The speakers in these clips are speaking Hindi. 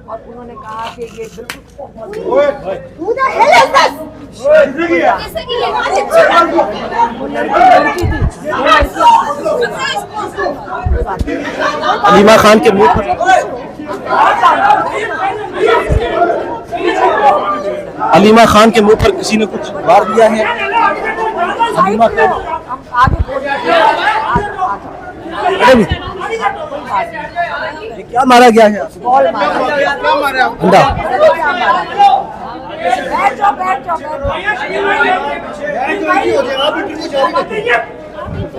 और उन्होंने कहा कि ये हलीमा खान के मुंह पर हलीमा खान के मुंह पर किसी ने कुछ मार दिया है। हलीमा खान ये क्या मारा गया है? अंडा।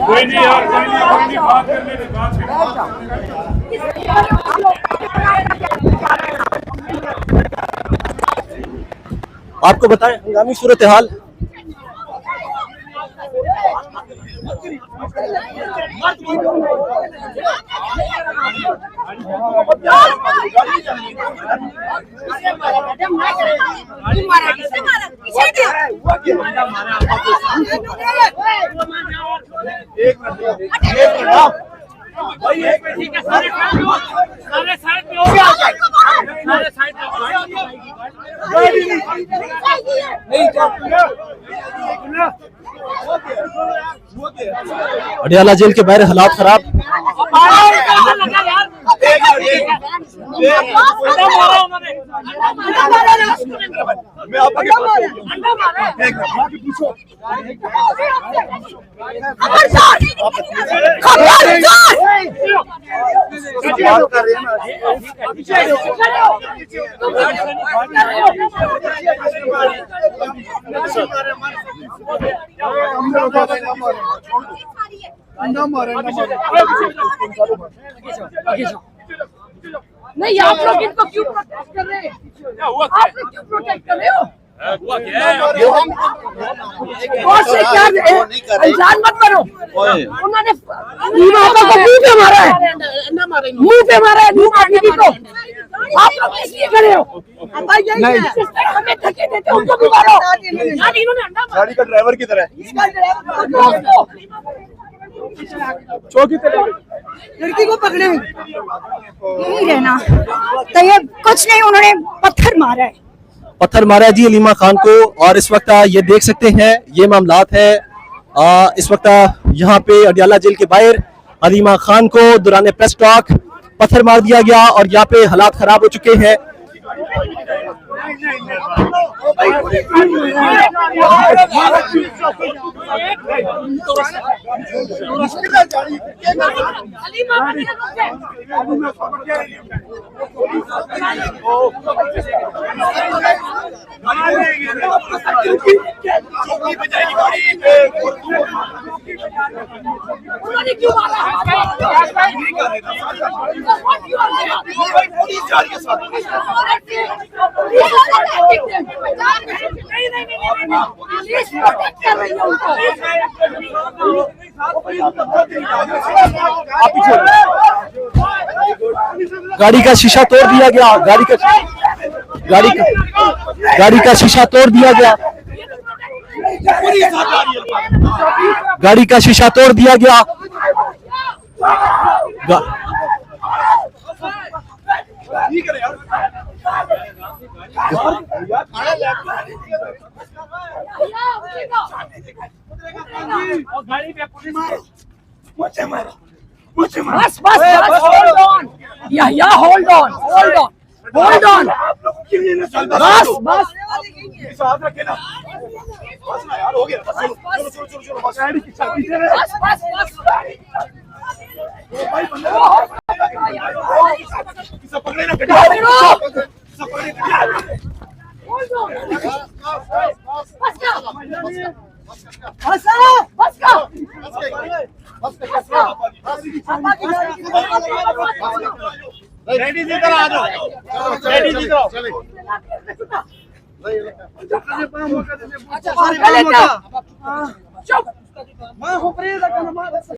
कोई नहीं यार, कोई नहीं, बात करने दे, बात आपको बताएं हंगामी सूरत हाल। अडियाला जेल के बाहर हालात खराब। नहीं, आप लोग इनको क्यों प्रोटेक्ट कर रहे हैं? आप लोग क्यों प्रोटेक्ट कर रहे हो? और से क्या इंसान मत करो। उन्होंने मुंह पे मारा है, मुंह पे मारा है बीबी को। आप लोग इसलिए खड़े हो? हमें धक्के देते उनको भी मारो। गाड़ी का ड्राइवर की तरह चौकी लड़की को पकड़े यही रहना तो ये कुछ नहीं। उन्होंने पत्थर मारा है जी हलीमा खान को। और इस वक्त ये देख सकते हैं ये मामलात है। इस वक्त यहाँ पे अडियाला जेल के बाहर हलीमा खान को दौरान प्रेस टॉक पत्थर मार दिया गया और यहाँ पे हालात खराब हो चुके हैं। गाड़ी का शीशा तोड़ दिया गया। गाड़ी का शीशा तोड़ दिया गया। गाड़ी का शीशा तोड़ दिया गया। बस होल्ड ऑन या होल्ड ऑन बस साथ रखे ना, बस ना यार, हो गया, पकड़े ना, रेडी जी इधर आ जाओ, रेडी जी इधर चले। चुप।